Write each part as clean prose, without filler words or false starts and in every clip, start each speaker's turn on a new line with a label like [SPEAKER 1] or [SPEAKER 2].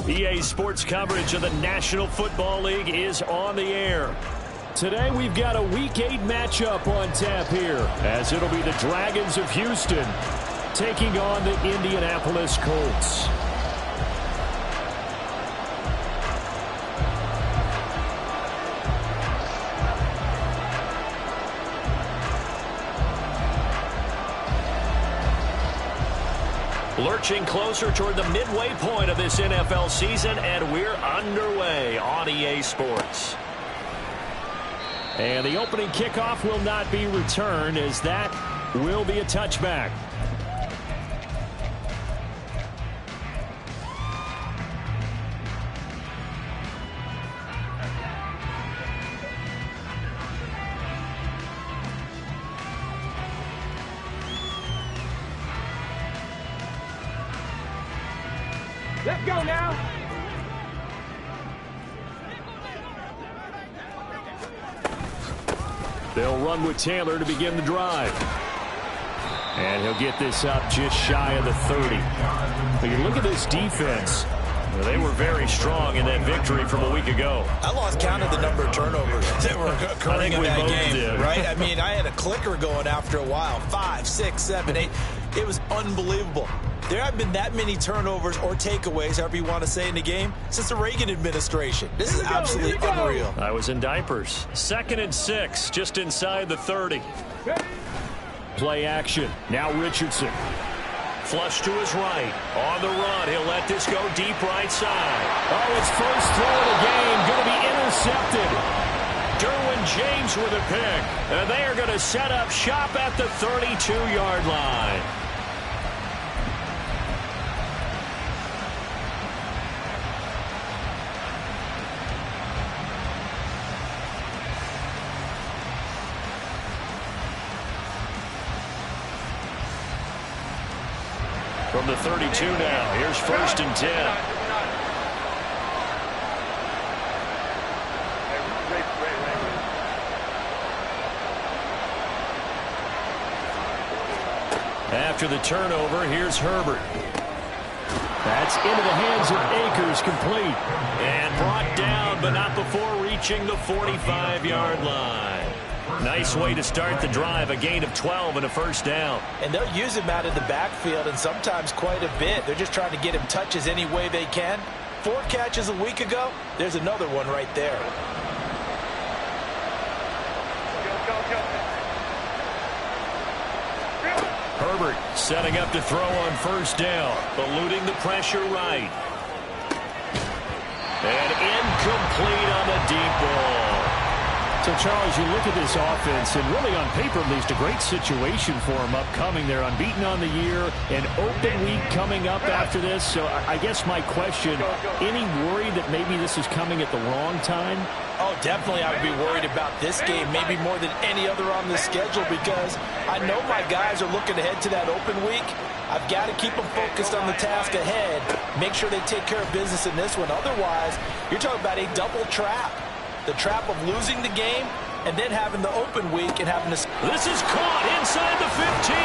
[SPEAKER 1] EA Sports coverage of the National Football League is on the air. Today we've got a Week 8 matchup on tap here, as it'll be the Dragons of Houston taking on the Indianapolis Colts. Lurching closer toward the midway point of this NFL season, and we're underway on EA Sports. And the opening kickoff will not be returned, as that will be a touchback.
[SPEAKER 2] Let's go now.
[SPEAKER 1] They'll run with Taylor to begin the drive. And he'll get this up just shy of the 30. But you look at this defense. Well, they were very strong in that victory from a week ago.
[SPEAKER 3] I lost count of the number of turnovers that were occurring in that game, right? I mean, I had a clicker going after a while. 5, 6, 7, 8. It was unbelievable. There haven't been that many turnovers or takeaways, however you want to say, in the game since the Reagan administration. This is absolutely unreal.
[SPEAKER 1] I was in diapers. 2nd and 6, just inside the 30. Play action. Now Richardson. Flush to his right. On the run. He'll let this go deep right side. Oh, his first throw of the game going to be intercepted. Derwin James with a pick. And they are going to set up shop at the 32-yard line. From the 32 now, here's 1st and 10. After the turnover, here's Herbert. That's into the hands of Akers, complete. And brought down, but not before reaching the 45-yard line. Nice way to start the drive, a gain of 12 and a first down.
[SPEAKER 3] And they'll use him out of the backfield, and sometimes quite a bit. They're just trying to get him touches any way they can. 4 catches a week ago, there's another one right there.
[SPEAKER 1] Herbert setting up to throw on first down, eluding the pressure right. And incomplete on the deep ball. So, Charles, you look at this offense, and really on paper, at least, a great situation for them upcoming. They're unbeaten on the year, an open week coming up after this. So I guess my question, any worry that maybe this is coming at the wrong time?
[SPEAKER 3] Oh, definitely I would be worried about this game, maybe more than any other on the schedule, because I know my guys are looking ahead to that open week. I've got to keep them focused on the task ahead, make sure they take care of business in this one. Otherwise, you're talking about a double trap. The trap of losing the game and then having the open week and having to...
[SPEAKER 1] This is caught inside the 15.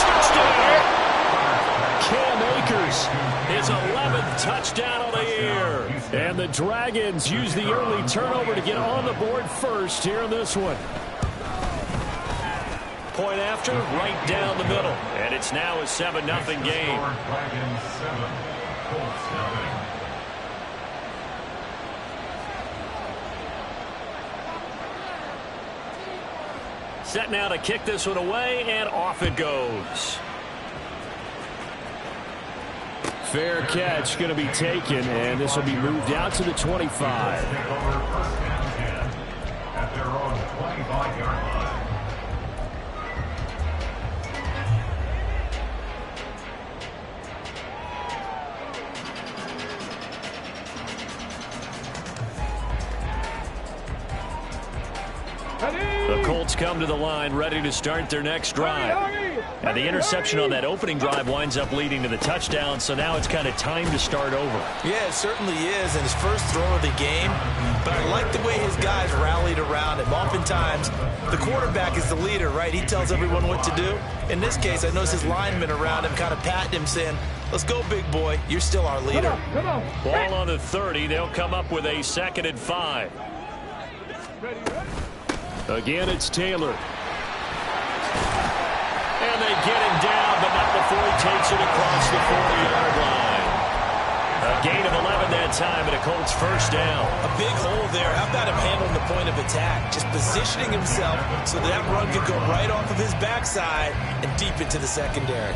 [SPEAKER 1] Touchdown! Cam Akers, his 11th touchdown of the year. And the Dragons use the early turnover to get on the board first here in this one. Point after, right down the middle. And it's now a 7-0 game. Set now to kick this one away, and off it goes. Fair catch going to be taken, and this will be moved out to the 25. At their own 25-yard line. The Colts come to the line, ready to start their next drive. And the interception on that opening drive winds up leading to the touchdown, so now it's kind of time to start over.
[SPEAKER 3] Yeah, it certainly is, and his first throw of the game. But I like the way his guys rallied around him. Oftentimes, the quarterback is the leader, right? He tells everyone what to do. In this case, I noticed his linemen around him kind of patting him, saying, let's go, big boy. You're still our leader.
[SPEAKER 2] Come on.
[SPEAKER 1] Ball on the 30. They'll come up with a 2nd and 5. Again, it's Taylor. And they get him down, but not before he takes it across the 40-yard line. A gain of 11 that time, and a Colts first down.
[SPEAKER 3] A big hole there. How about him handling the point of attack? Just positioning himself so that run could go right off of his backside and deep into the secondary.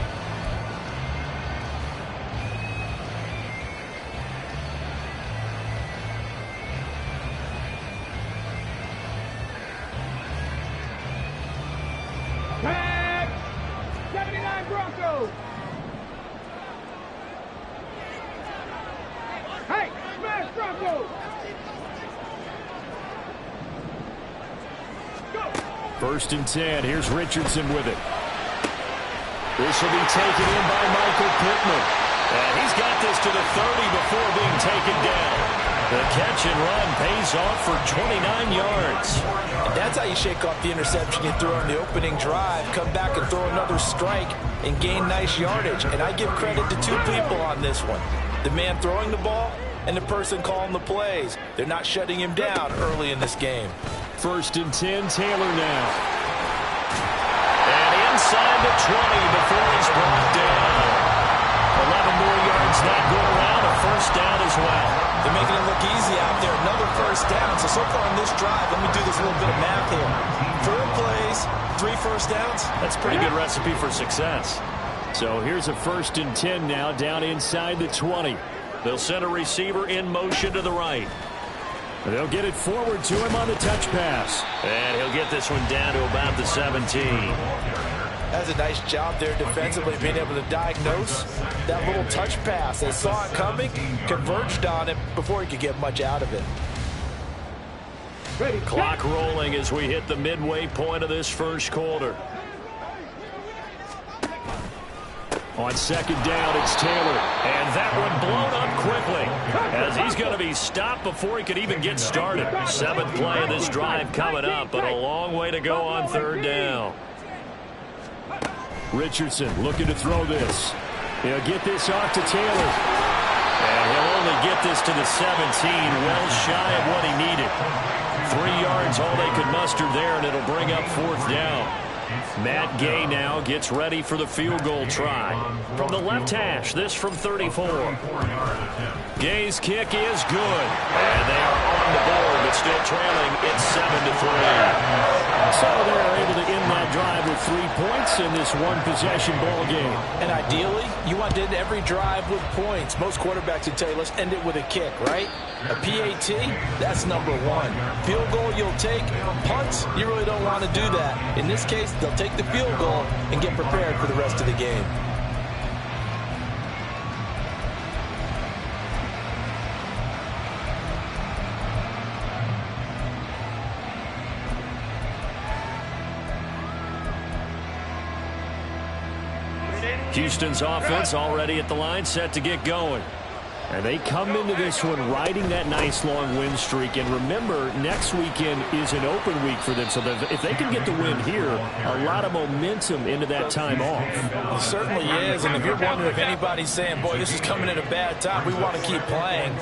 [SPEAKER 2] Tag! 79 Broncos! Hey, smash Broncos! Go!
[SPEAKER 1] 1st and 10. Here's Richardson with it. This will be taken in by Michael Pittman. And he's got this to the 30 before being taken down. The catch and run pays off for 29 yards.
[SPEAKER 3] And that's how you shake off the interception you threw on the opening drive. Come back and throw another strike and gain nice yardage. And I give credit to 2 people on this one. The man throwing the ball and the person calling the plays. They're not shutting him down early in this game.
[SPEAKER 1] 1st and 10, Taylor now. And inside the 20 before he's brought down. 11 more yards that go around, a 1st down as well.
[SPEAKER 3] They're making it look easy out there. Another 1st down. So far on this drive, let me do this little bit of math here. 4 plays, 3 1st downs.
[SPEAKER 1] That's a pretty good recipe for success. So here's a 1st and 10 now, down inside the 20. They'll send a receiver in motion to the right. They'll get it forward to him on the touch pass. And he'll get this one down to about the 17.
[SPEAKER 3] That's a nice job there defensively, being able to diagnose that little touch pass. They saw it coming, converged on it before he could get much out of it.
[SPEAKER 1] Clock rolling as we hit the midway point of this 1st quarter. On 2nd down, it's Taylor. And that one blown up quickly as he's going to be stopped before he could even get started. 7th play of this drive coming up, but a long way to go on 3rd down. Richardson looking to throw this. He'll get this off to Taylor. And he'll only get this to the 17, well shy of what he needed. 3 yards, all they could muster there, and it'll bring up 4th down. Matt Gay now gets ready for the field goal try. From the left hash, this from 34. Gay's kick is good. And they are on the board, but still trailing. It's 7-3. So they're able to end that drive with 3 points in this one-possession ball game.
[SPEAKER 3] And ideally, you want to end every drive with points. Most quarterbacks would tell you, let's end it with a kick, right? A PAT, that's number 1. Field goal you'll take. Punts, you really don't want to do that. In this case, they'll take the field goal and get prepared for the rest of the game.
[SPEAKER 1] Houston's offense already at the line, set to get going. And they come into this one riding that nice long win streak. And remember, next weekend is an open week for them. So if they can get the win here, a lot of momentum into that time off.
[SPEAKER 3] It certainly is. And if you're wondering if anybody's saying, boy, this is coming at a bad time, we want to keep playing,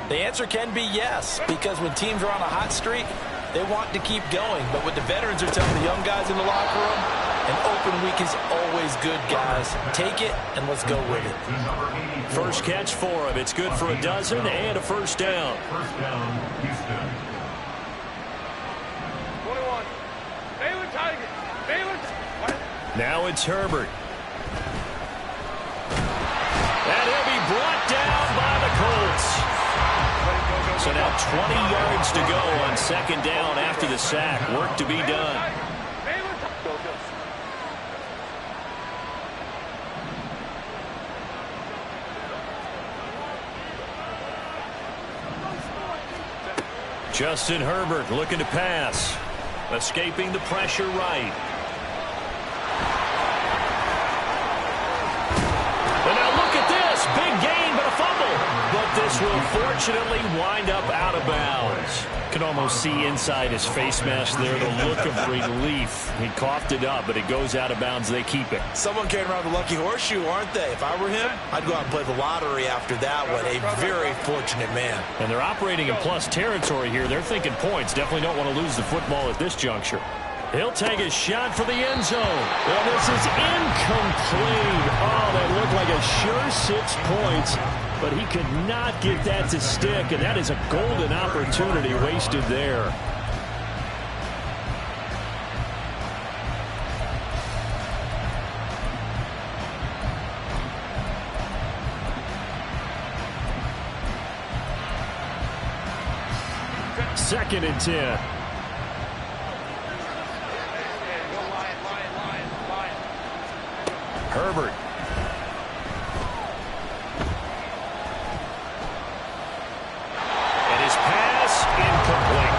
[SPEAKER 3] the answer can be yes. Because when teams are on a hot streak, they want to keep going. But what the veterans are telling the young guys in the locker room, an open week is always good, guys. Take it, and let's go with it.
[SPEAKER 1] First catch for him. It's good for a dozen and a 1st down.
[SPEAKER 2] 21. Baylor Tigers. Baylor.
[SPEAKER 1] Now it's Herbert. And he'll be brought down by the Colts. So now 20 yards to go on 2nd down after the sack. Work to be done. Justin Herbert looking to pass. Escaping the pressure right. And now look at this. Big gain, but a fumble. But this will fortunately wind up out of bounds. Can almost see inside his face mask there the look of relief. He coughed it up, but it goes out of bounds. They keep it.
[SPEAKER 3] Someone carrying around the lucky horseshoe, aren't they? If I were him, I'd go out and play the lottery after that one. A very fortunate man.
[SPEAKER 1] And they're operating in plus territory here. They're thinking points. Definitely don't want to lose the football at this juncture. He'll take a shot for the end zone. And this is incomplete. Oh, that looked like a sure 6 points. But he could not get that to stick, and that is a golden opportunity wasted there. Second and 10. Herbert. Incomplete.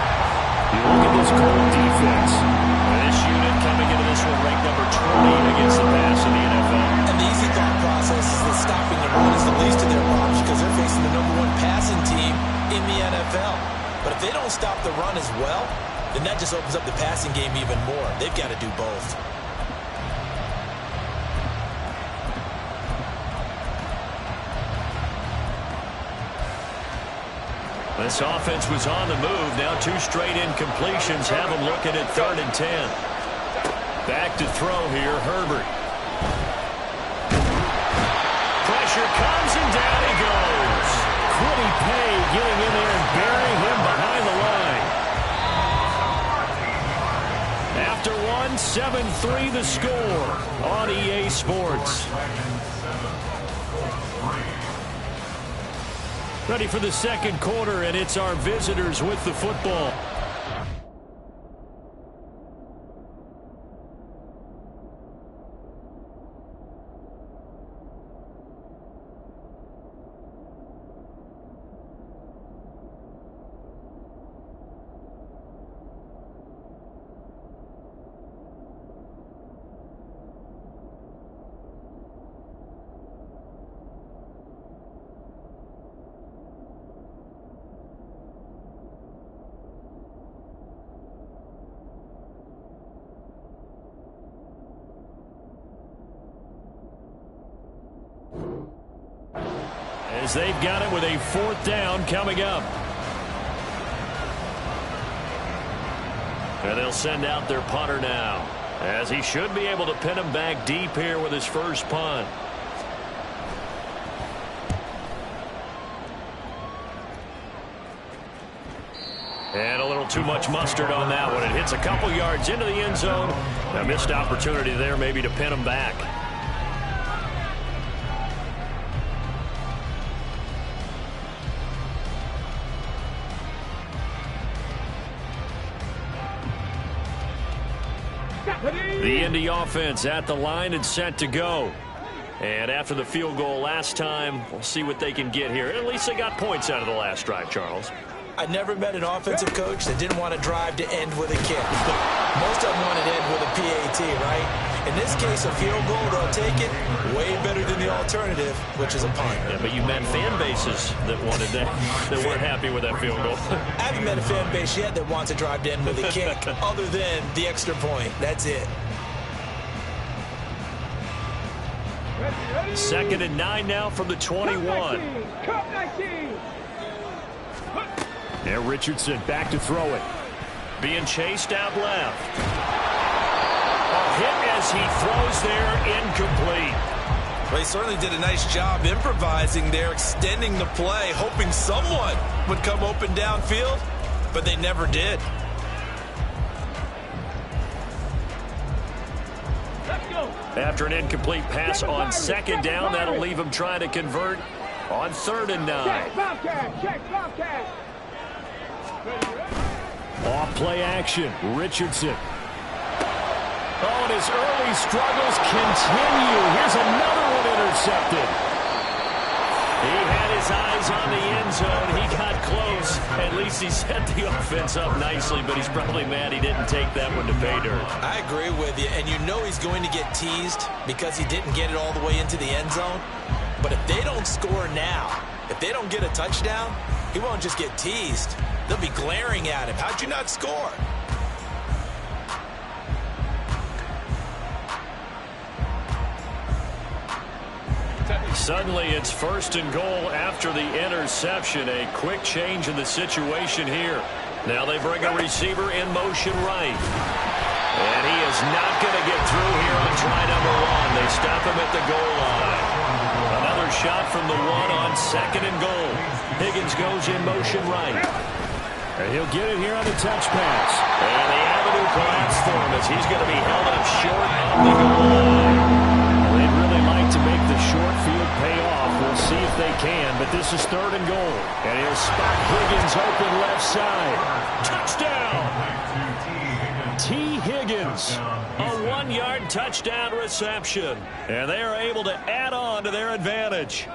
[SPEAKER 1] You look at this Colts defense. This unit coming into this one ranked number 20 against the pass in the NFL.
[SPEAKER 3] And the easy thought process is that stopping the run is the least of their problems because they're facing the #1 passing team in the NFL. But if they don't stop the run as well, then that just opens up the passing game even more. They've got to do both.
[SPEAKER 1] This offense was on the move. Now 2 straight incompletions have them looking at 3rd and 10. Back to throw here, Herbert. Pressure comes and down he goes. Quiddy Pay getting in there and burying him behind the line. After 1, 7-3 the score on EA Sports. Ready for the second quarter, and it's our visitors with the football. As they've got it with a 4th down coming up. And they'll send out their punter now, as he should be able to pin him back deep here with his first punt. And a little too much mustard on that one. It hits a couple yards into the end zone. A missed opportunity there maybe to pin him back. The Indy offense at the line and set to go. And after the field goal last time, we'll see what they can get here. At least they got points out of the last drive, Charles.
[SPEAKER 3] I never met an offensive coach that didn't want to drive to end with a kick. Most of them want to end with a PAT, right? In this case, a field goal, they'll take it. Way better than the alternative, which is a punt.
[SPEAKER 1] Yeah, but you met fan bases that wanted that, that weren't happy with that field goal.
[SPEAKER 3] I haven't met a fan base yet that wants to drive to end with a kick, other than the extra point. That's it.
[SPEAKER 1] 2nd and 9 now from the 21.
[SPEAKER 2] Cut 19.
[SPEAKER 1] Now Richardson back to throw it. Being chased out left. A hit as he throws there, incomplete.
[SPEAKER 3] Well, he certainly did a nice job improvising there, extending the play, hoping someone would come open downfield, but they never did.
[SPEAKER 1] After an incomplete pass on 2nd down, that'll leave him trying to convert on 3rd and 9.
[SPEAKER 2] Check Bobcat. Check Bobcat.
[SPEAKER 1] Off play action, Richardson. Oh, and his early struggles continue. Here's another one intercepted. He had his eyes on the end zone. He got close. At least he set the offense up nicely, but he's probably mad he didn't take that one to pay dirt.
[SPEAKER 3] I agree with you, and you know he's going to get teased because he didn't get it all the way into the end zone. But if they don't score now, if they don't get a touchdown, he won't just get teased. They'll be glaring at him. How'd you not score?
[SPEAKER 1] Suddenly it's 1st and goal after the interception. A quick change in the situation here. Now they bring a receiver in motion right. And he is not going to get through here on try number 1. They stop him at the goal line. Another shot from the 1 on 2nd and goal. Higgins goes in motion right. And he'll get it here on the touch pass. And the avenue collapsed for him as he's going to be held up short of the goal line. They'd really like to make the short field pay off. We'll see if they can, but this is 3rd and goal. And he'll spot Higgins open left side. Touchdown! T. Higgins, a 1-yard touchdown reception. And they are able to add on to their advantage.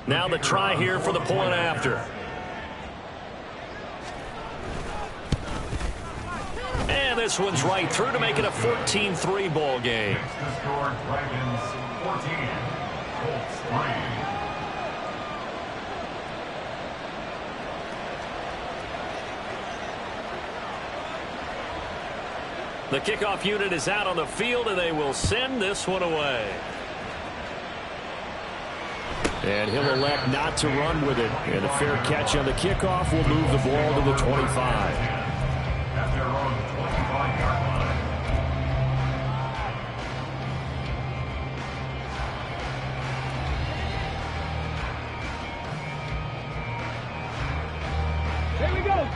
[SPEAKER 1] Now the try here for the point after. And this one's right through to make it a 14-3 ball game. The kickoff unit is out on the field, and they will send this one away. And he'll elect not to run with it. And a fair catch on the kickoff will move the ball to the 25.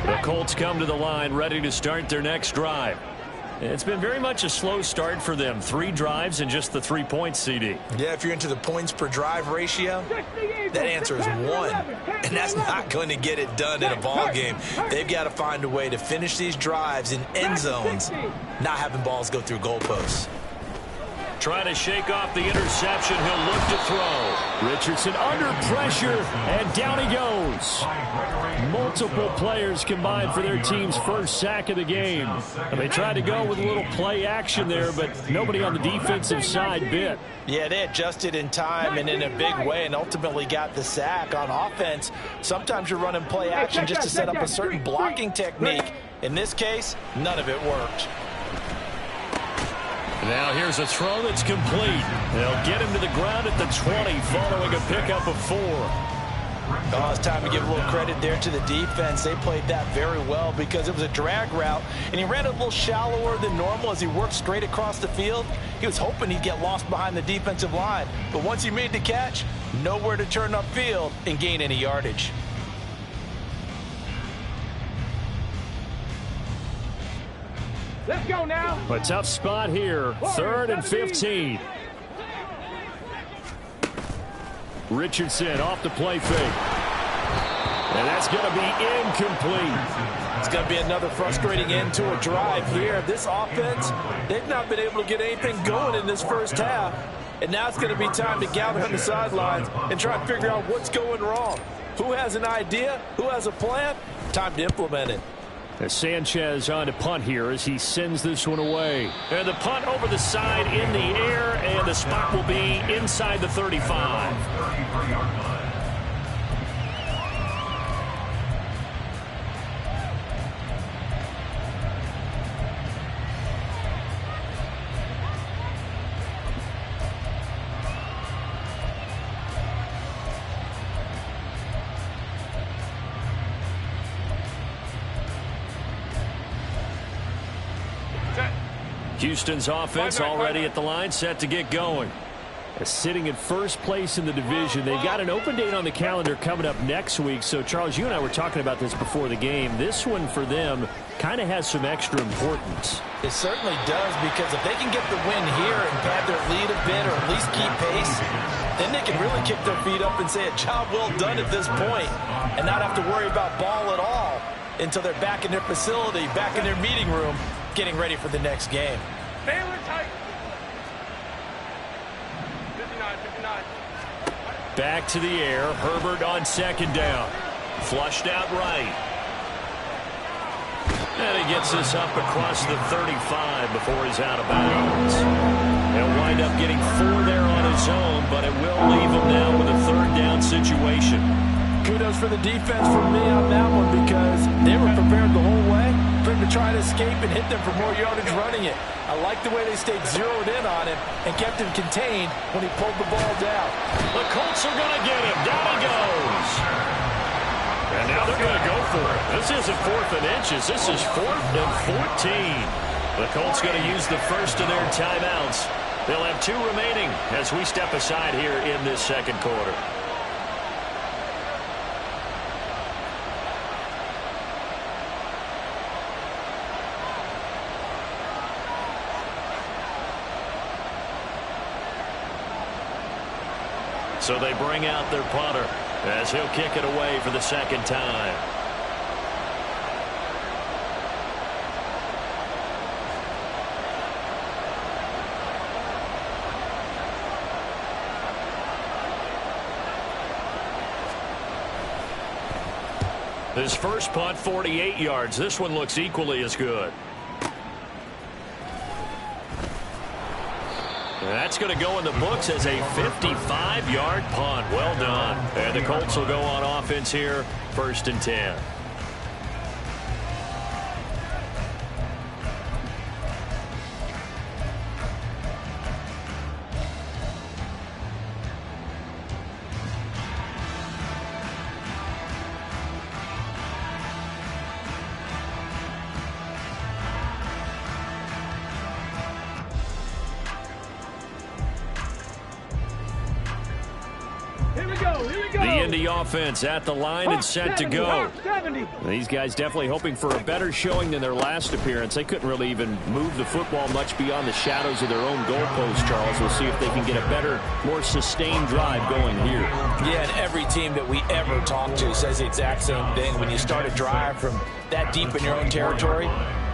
[SPEAKER 1] The Colts come to the line ready to start their next drive. It's been very much a slow start for them. 3 drives and just the 3 points, CD.
[SPEAKER 3] Yeah, if you're into the points per drive ratio, that answer is 1. And that's not going to get it done in a ball game. They've got to find a way to finish these drives in end zones, not having balls go through goalposts.
[SPEAKER 1] Trying to shake off the interception. He'll look to throw. Richardson under pressure, and down he goes. Multiple players combined for their team's first sack of the game. And they tried to go with a little play action there, but nobody on the defensive side bit.
[SPEAKER 3] Yeah, they adjusted in time and in a big way and ultimately got the sack. On offense, sometimes you're running play action just to set up a certain blocking technique. In this case, none of it worked.
[SPEAKER 1] Now here's a throw that's complete. They'll get him to the ground at the 20 following a pickup of 4.
[SPEAKER 3] Oh, it's time to give a little credit there to the defense. They played that very well because it was a drag route, and he ran a little shallower than normal as he worked straight across the field. He was hoping he'd get lost behind the defensive line, but once he made the catch, nowhere to turn upfield and gain any yardage.
[SPEAKER 2] Let's go now.
[SPEAKER 1] A tough spot here. 3rd and 15. Richardson off the play fake. And that's going to be incomplete.
[SPEAKER 3] It's going to be another frustrating end to a drive here. This offense, they've not been able to get anything going in this first half. And now it's going to be time to gather on the sidelines and try and figure out what's going wrong. Who has an idea? Who has a plan? Time to implement it.
[SPEAKER 1] As Sanchez on to punt here as he sends this one away. And the punt over the side in the air, and the spot will be inside the 35. Houston's offense already at the line, set to get going. Sitting in first place in the division. They've got an open date on the calendar coming up next week. So, Charles, you and I were talking about this before the game. This one for them kind of has some extra importance.
[SPEAKER 3] It certainly does, because if they can get the win here and pad their lead a bit or at least keep pace, then they can really kick their feet up and say a job well done at this point and not have to worry about ball at all. until they're back in their facility, back in their meeting room, getting ready for the next game.
[SPEAKER 2] Baylor tight. 59, 59.
[SPEAKER 1] Back to the air. Herbert on second down. Flushed out right. And he gets this up across the 35 before he's out of bounds. He'll wind up getting 4 there on his own, but it will leave him now with a third down situation.
[SPEAKER 3] Kudos for the defense from me on that one, because they were prepared the whole way for him to try to escape and hit them for more yardage running it. I like the way they stayed zeroed in on him and kept him contained when he pulled the ball down.
[SPEAKER 1] The Colts are going to get him. Down he goes. And now they're going to go for it. This isn't 4th and inches. This is 4th and 14. The Colts going to use the first of their timeouts. They'll have 2 remaining as we step aside here in this second quarter. So they bring out their punter as he'll kick it away for the second time. His first punt, 48 yards. This one looks equally as good. That's going to go in the books as a 55-yard punt. Well done. And the Colts will go on offense here, 1st and 10. The Indy offense at the line and set to go. These guys definitely hoping for a better showing than their last appearance. They couldn't really even move the football much beyond the shadows of their own goalpost, Charles. We'll see if they can get a better, more sustained drive going here.
[SPEAKER 3] Yeah, and every team that we ever talk to says the exact same thing. When you start a drive from that deep in your own territory,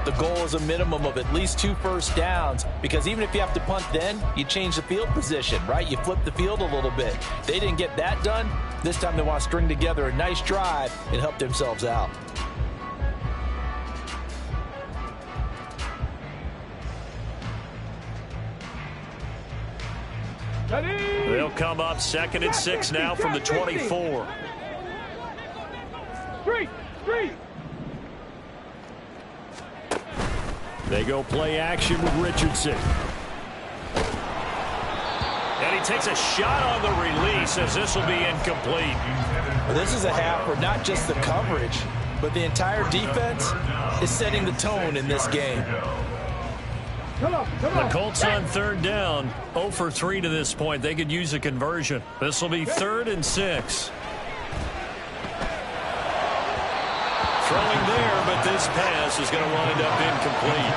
[SPEAKER 3] the goal is a minimum of at least 2 first downs, because even if you have to punt then, you change the field position, right? You flip the field a little bit. They didn't get that done. This time they want to string together a nice drive and help themselves out.
[SPEAKER 1] They'll come up 2nd and 6 now from the 24.
[SPEAKER 2] Three.
[SPEAKER 1] They go play action with Richardson. And he takes a shot on the release as this will be incomplete.
[SPEAKER 3] This is a half where not just the coverage, but the entire defense is setting the tone in this game.
[SPEAKER 1] The Colts on 3rd down, 0 for 3 to this point. They could use a conversion. This will be 3rd and 6. Throwing there, but this pass is going to wind up incomplete.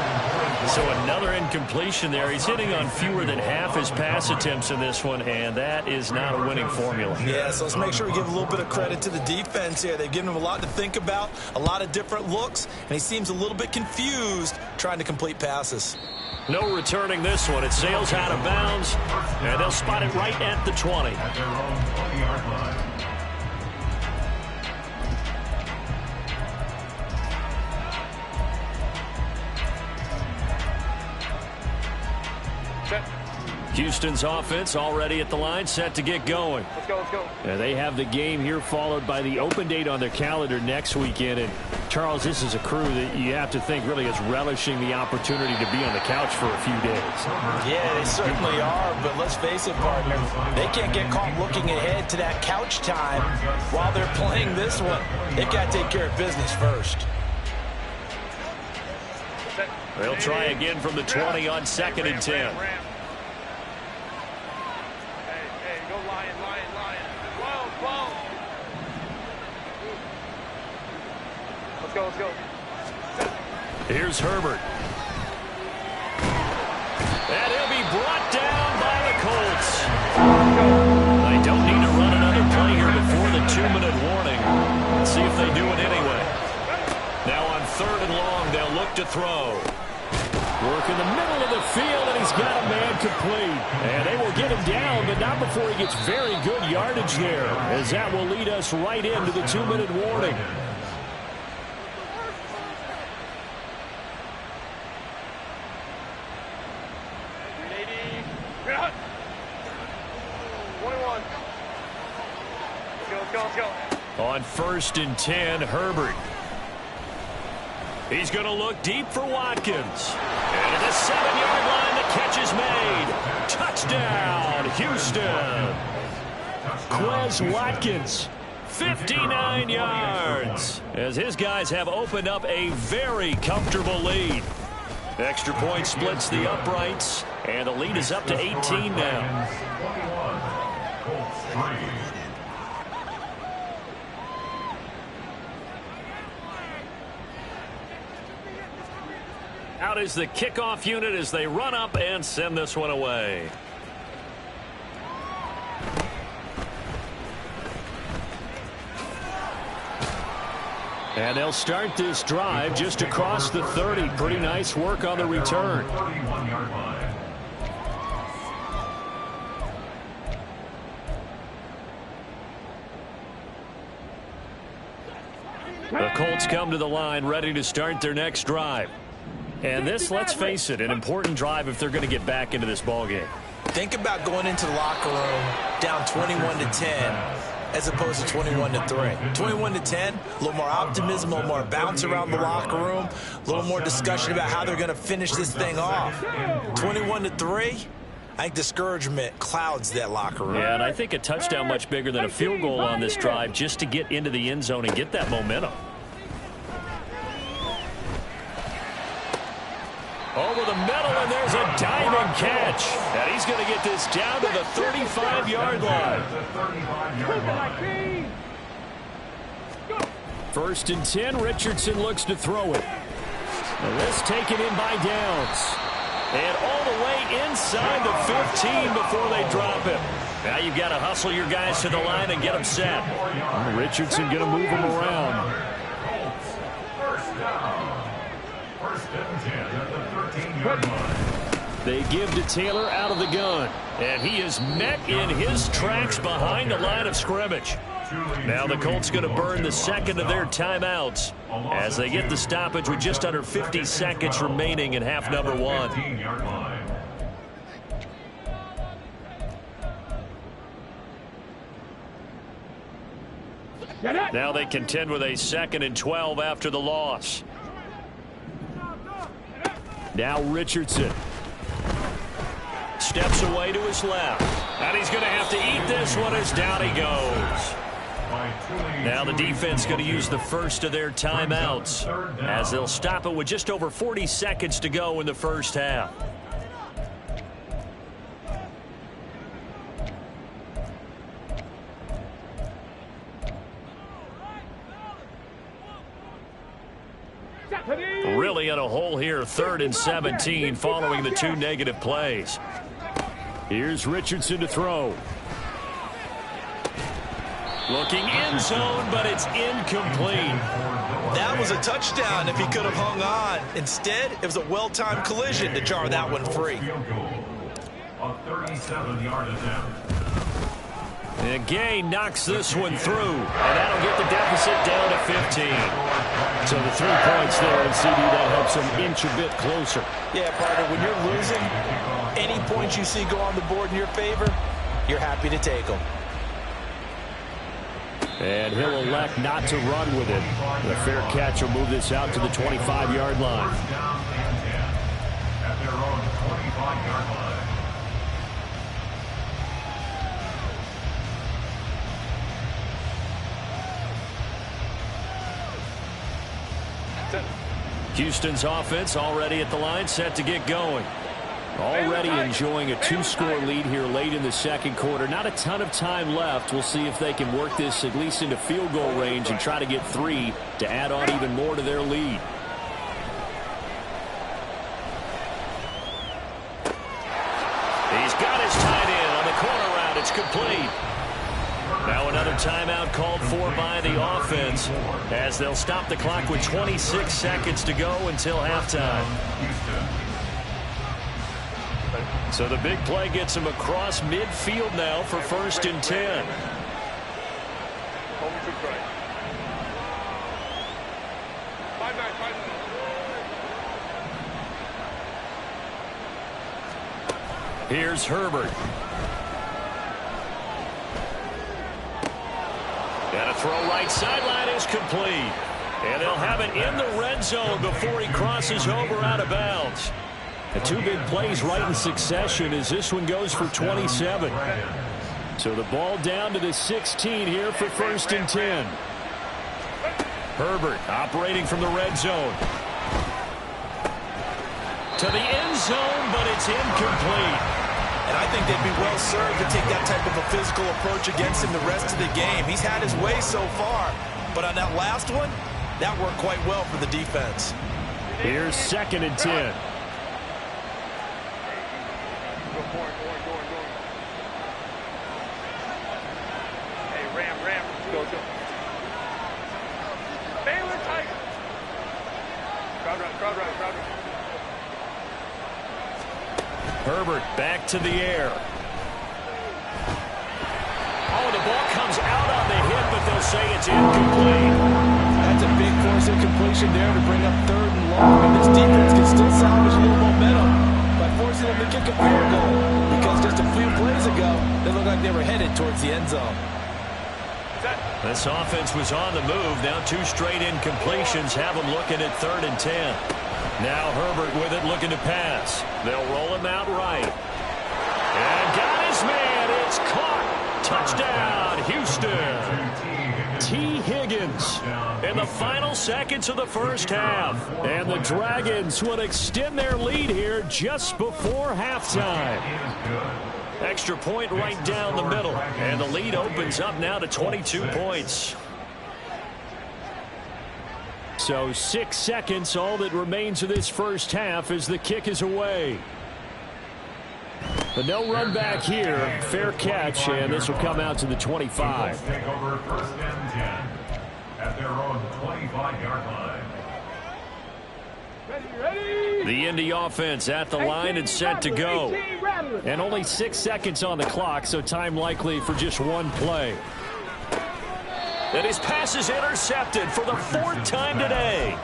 [SPEAKER 1] So another incompletion there. He's hitting on fewer than half his pass attempts in this one, and that is not a winning formula.
[SPEAKER 3] Yeah, so let's make sure we give a little bit of credit to the defense here. They've given him a lot to think about, a lot of different looks, and he seems a little bit confused trying to complete passes.
[SPEAKER 1] No returning this one. It sails out of bounds, and they'll spot it right at the 20. Houston's offense already at the line, set to get going.
[SPEAKER 2] Let's go.
[SPEAKER 1] They have the game here followed by the open date on their calendar next weekend. And, Charles, this is a crew that you have to think really is relishing the opportunity to be on the couch for a few days.
[SPEAKER 3] Yeah, they certainly are, but let's face it, partner, they can't get caught looking ahead to that couch time while they're playing this one. They've got to take care of business first.
[SPEAKER 1] They'll try again from the 20 on 2nd and 10.
[SPEAKER 2] Let's go.
[SPEAKER 1] Here's Herbert. And he'll be brought down by the Colts. They don't need to run another play here before the 2-minute warning. Let's see if they do it anyway. look to throw. Work in the middle of the field, and he's got a man complete. And they will get him down, but not before he gets very good yardage there, as that will lead us right into the 2-minute warning. On 1st and 10, Herbert. He's going to look deep for Watkins. And at the 7-yard line, the catch is made. Touchdown, Houston. Quez Watkins, 59 yards, as his guys have opened up a very comfortable lead. Extra point splits the uprights, and the lead is up to 18 now. Out is the kickoff unit as they run up and send this one away. And they'll start this drive just across the 30. Pretty nice work on the return. The Colts come to the line ready to start their next drive. And this, let's face it, an important drive if they're going to get back into this ballgame.
[SPEAKER 3] Think about going into the locker room down 21-10 as opposed to 21-3. 21-10, a little more optimism, a little more bounce around the locker room, a little more discussion about how they're going to finish this thing off. 21-3, I think discouragement clouds that locker room.
[SPEAKER 1] Yeah, and I think a touchdown much bigger than a field goal on this drive just to get into the end zone and get that momentum. Over the middle, and there's a diamond catch. And he's going to get this down to the 35-yard line. 1st and 10, Richardson looks to throw it. Now this taken in by Downs. And all the way inside the 15 before they drop him. Now you've got to hustle your guys to the line and get them set. Richardson going to move him around. They give to Taylor out of the gun. And he is met in his tracks behind the line of scrimmage. Now the Colts going to burn the second of their timeouts as they get the stoppage with just under 50 seconds remaining in half number 1. Now they contend with a 2nd and 12 after the loss. Now Richardson steps away to his left. And he's going to have to eat this one as down he goes. Now the defense going to use the first of their timeouts as they'll stop it with just over 40 seconds to go in the first half. Really in a hole here, 3rd and 17 following the 2 negative plays. Here's Richardson to throw. Looking end zone, but it's incomplete.
[SPEAKER 3] That was a touchdown if he could have hung on. Instead, it was a well-timed collision to jar that one free.
[SPEAKER 4] A 37-yard attempt.
[SPEAKER 1] And Gay knocks this one through, and that'll get the deficit down to 15. So the 3 points there, and CD, that helps them inch a bit closer.
[SPEAKER 3] Yeah, partner, when you're losing, any points you see go on the board in your favor, you're happy to take them.
[SPEAKER 1] And he'll elect not to run with it. The fair catch will move this out to the 25-yard line.
[SPEAKER 4] At their own 25-yard line.
[SPEAKER 1] Houston's offense already at the line, set to get going. Already enjoying a 2-score lead here late in the second quarter. Not a ton of time left. We'll see if they can work this at least into field goal range and try to get 3 to add on even more to their lead. He's got his tight end on the corner route. It's complete. Now another timeout called for by the offense as they'll stop the clock with 26 seconds to go until halftime. So the big play gets him across midfield now for 1st and 10. Here's Herbert. And a throw right sideline is complete. And they'll have it in the red zone before he crosses over out of bounds. The two big plays right in succession as this one goes for 27. So the ball down to the 16 here for 1st and 10. Herbert operating from the red zone. To the end zone, but it's incomplete.
[SPEAKER 3] And I think they'd be well served to take that type of a physical approach against him the rest of the game. He's had his way so far, but on that last one, that worked quite well for the defense.
[SPEAKER 1] Here's 2nd and 10.
[SPEAKER 2] Hey, Ram. Go. Baylor tight. Crowd run.
[SPEAKER 1] Herbert back to the air. Oh, the ball comes out on the hit, but they'll say it's incomplete.
[SPEAKER 3] That's a big force incompletion there to bring up 3rd and long. And this defense can still salvage a little momentum by forcing them to kick a field goal. Because just a few plays ago, they looked like they were headed towards the end zone.
[SPEAKER 1] This offense was on the move. Now 2 straight incompletions have them looking at 3rd and 10. Now Herbert with it, looking to pass. They'll roll him out right. And got his man. It's caught. Touchdown, Houston. T. Higgins in the final seconds of the first half. And the Dragons will extend their lead here just before halftime. Extra point right down the middle. And the lead opens up now to 22 points. So 6 seconds, all that remains of this first half as the kick is away. But no run back here. Fair catch, and this will come out to the 25.
[SPEAKER 4] Take over 1st and 10 at their own 25-yard line.
[SPEAKER 2] Ready.
[SPEAKER 1] The Indy offense at the line and set to go. And only 6 seconds on the clock, so time likely for just one play. And his pass is intercepted for the 4th time today.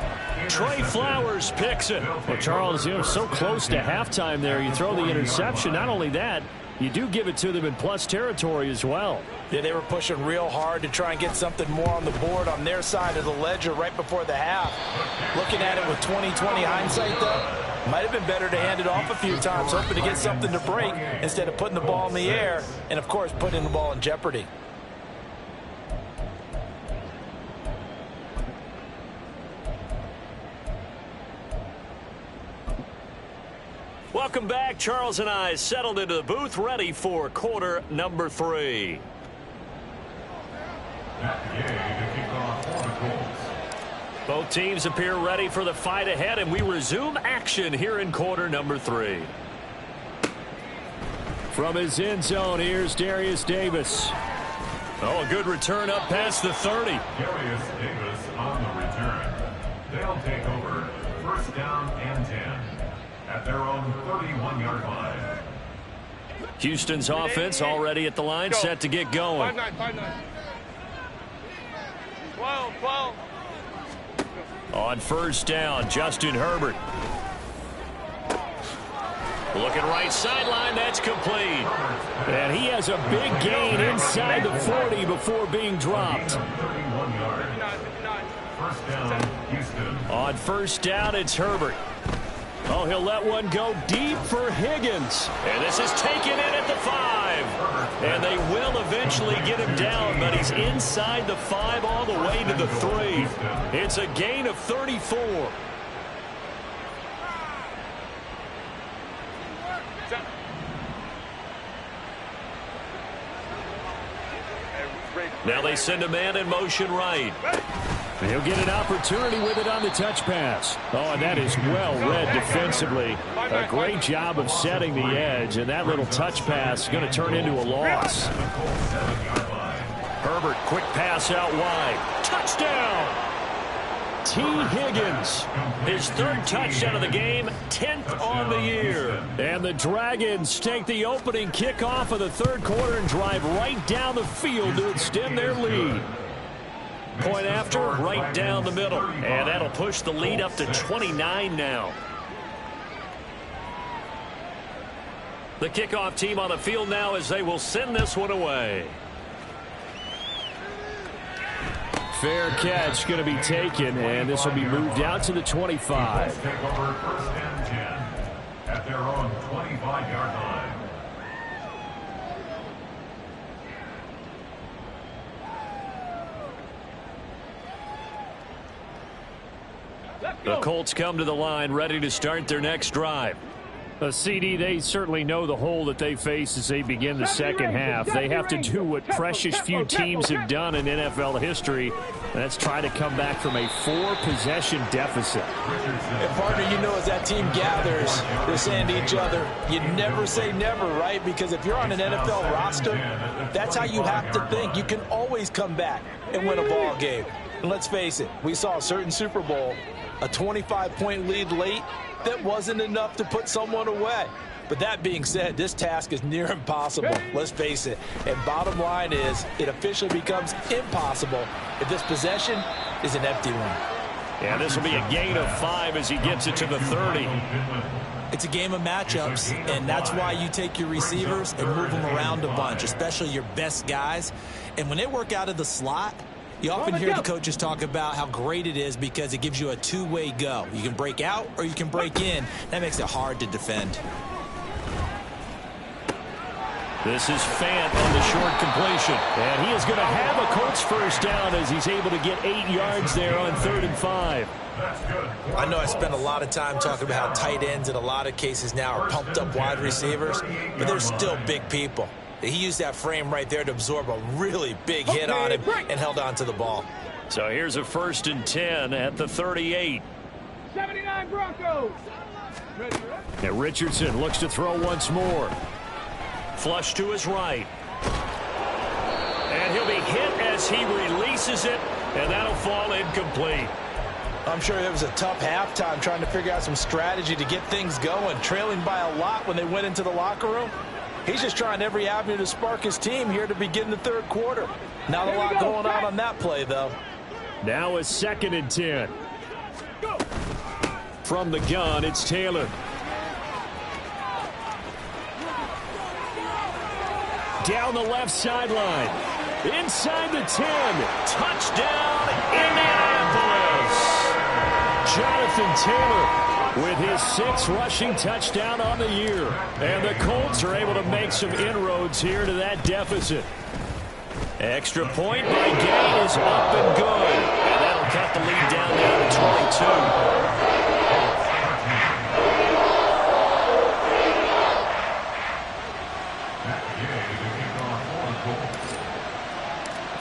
[SPEAKER 1] Trey Flowers picks it. Well, Charles, so close to halftime there. You throw the interception. Not only that, you do give it to them in plus territory as well.
[SPEAKER 3] Yeah, they were pushing real hard to try and get something more on the board on their side of the ledger right before the half. Looking at it with 20/20 hindsight, though, might have been better to hand it off a few times, hoping to get something to break instead of putting the ball in the air and, of course, putting the ball in jeopardy.
[SPEAKER 1] Welcome back. Charles and I settled into the booth, ready for quarter number 3. Both teams appear ready for the fight ahead, and we resume action here in quarter number 3. From his end zone, here's Darius Davis. Oh, a good return up past the 30.
[SPEAKER 4] Darius Davis on the return. They'll take over 1st down and 10 at their own 31-yard line.
[SPEAKER 1] Houston's offense already at the line, set to get going.
[SPEAKER 2] 5-9. 12.
[SPEAKER 1] On 1st down, Justin Herbert. Looking right sideline, that's complete. And he has a big gain inside the 40 before being dropped.
[SPEAKER 4] 31 yards.
[SPEAKER 2] 59.
[SPEAKER 4] 1st down, Houston.
[SPEAKER 1] On 1st down, it's Herbert. Oh, he'll let one go deep for Higgins. And this is taken in at the 5. And they will eventually get him down, but he's inside the 5 all the way to the 3. It's a gain of 34. Now they send a man in motion right. He'll get an opportunity with it on the touch pass. Oh, and that is well read defensively. A great job of setting the edge, and that little touch pass is going to turn into a loss. Herbert, quick pass out wide. Touchdown! T. Higgins, his third touchdown of the game, 10th on the year. And the Dragons take the opening kickoff of the third quarter and drive right down the field to extend their lead. Point after, right down the middle. And that'll push the lead up to 29 now. The kickoff team on the field now as they will send this one away. Fair catch going to be taken, and this will be moved out to the 25.
[SPEAKER 4] Take over first and 10 at their own 25-yard line.
[SPEAKER 1] The Colts come to the line ready to start their next drive.
[SPEAKER 5] CD, they certainly know the hole that they face as they begin the second half. They have to do what precious few teams have done in NFL history. That's try to come back from a 4-possession deficit.
[SPEAKER 3] And partner, you know, as that team gathers, they're saying to each other, you never say never, right? Because if you're on an NFL roster, that's how you have to think. You can always come back and win a ball game. And let's face it, we saw a certain Super Bowl, a 25-point lead late, that wasn't enough to put someone away. But that being said, this task is near impossible. Let's face it. And bottom line is, it officially becomes impossible if this possession is an empty one.
[SPEAKER 1] Yeah, this will be a gain of 5 as he gets it to the 30.
[SPEAKER 6] It's a game of matchups, and that's why you take your receivers and move them around a bunch, especially your best guys. And when they work out of the slot, you often hear the coaches talk about how great it is because it gives you a two-way go. You can break out or you can break in. That makes it hard to defend.
[SPEAKER 1] This is Fant on the short completion. And he is going to have a Colts first down as he's able to get 8 yards there on 3rd and 5.
[SPEAKER 3] I know I spent a lot of time talking about how tight ends in a lot of cases now are pumped up wide receivers, but they're still big people. He used that frame right there to absorb a really big hit on him and held on to the ball.
[SPEAKER 1] So here's a 1st and 10 at the 38.
[SPEAKER 2] 79 Broncos.
[SPEAKER 1] And Richardson looks to throw once more. Flush to his right. And he'll be hit as he releases it, and that'll fall incomplete.
[SPEAKER 3] I'm sure it was a tough halftime trying to figure out some strategy to get things going, trailing by a lot when they went into the locker room. He's just trying every avenue to spark his team here to begin the third quarter. Not a lot going on that play, though.
[SPEAKER 1] Now a 2nd and 10. From the gun, it's Taylor. Down the left sideline. Inside the 10. Touchdown, Indianapolis. Jonathan Taylor with his 6th rushing touchdown on the year. And the Colts are able to make some inroads here to that deficit. Extra point by Gay is up and good. And that'll cut the lead down to 22.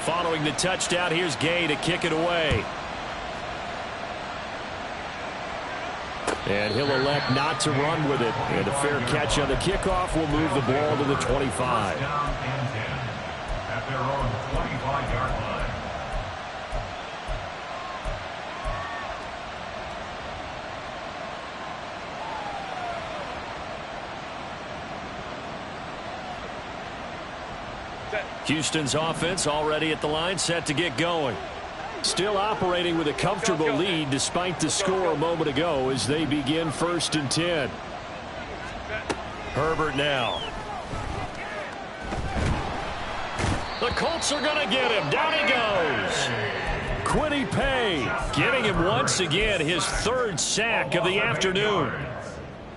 [SPEAKER 1] Following the touchdown, here's Gay to kick it away. And he'll elect not to run with it. And a fair catch on the kickoff will move the ball to the 25.
[SPEAKER 4] Down and 10 at their own 25-yard line.
[SPEAKER 1] Houston's offense already at the line, set to get going. Still operating with a comfortable lead despite the score a moment ago as they begin 1st and 10. Herbert now. The Colts are going to get him. Down he goes. Quiddy Pay getting him once again his 3rd sack of the afternoon.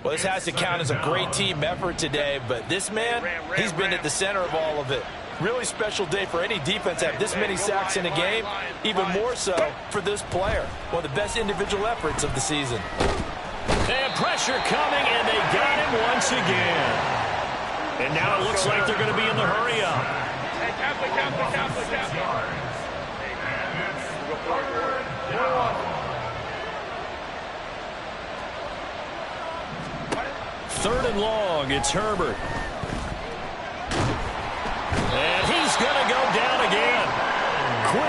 [SPEAKER 3] Well, this has to count as a great team effort today, but this man, he's been at the center of all of it. Really special day for any defense to have this many sacks in a game, even more so for this player. One of the best individual efforts of the season.
[SPEAKER 1] And pressure coming, and they got him once again. And now it looks like they're going to be in the hurry up.
[SPEAKER 2] Hey, Catholic.
[SPEAKER 1] 3rd and long, it's Herbert. And he's going to go down again.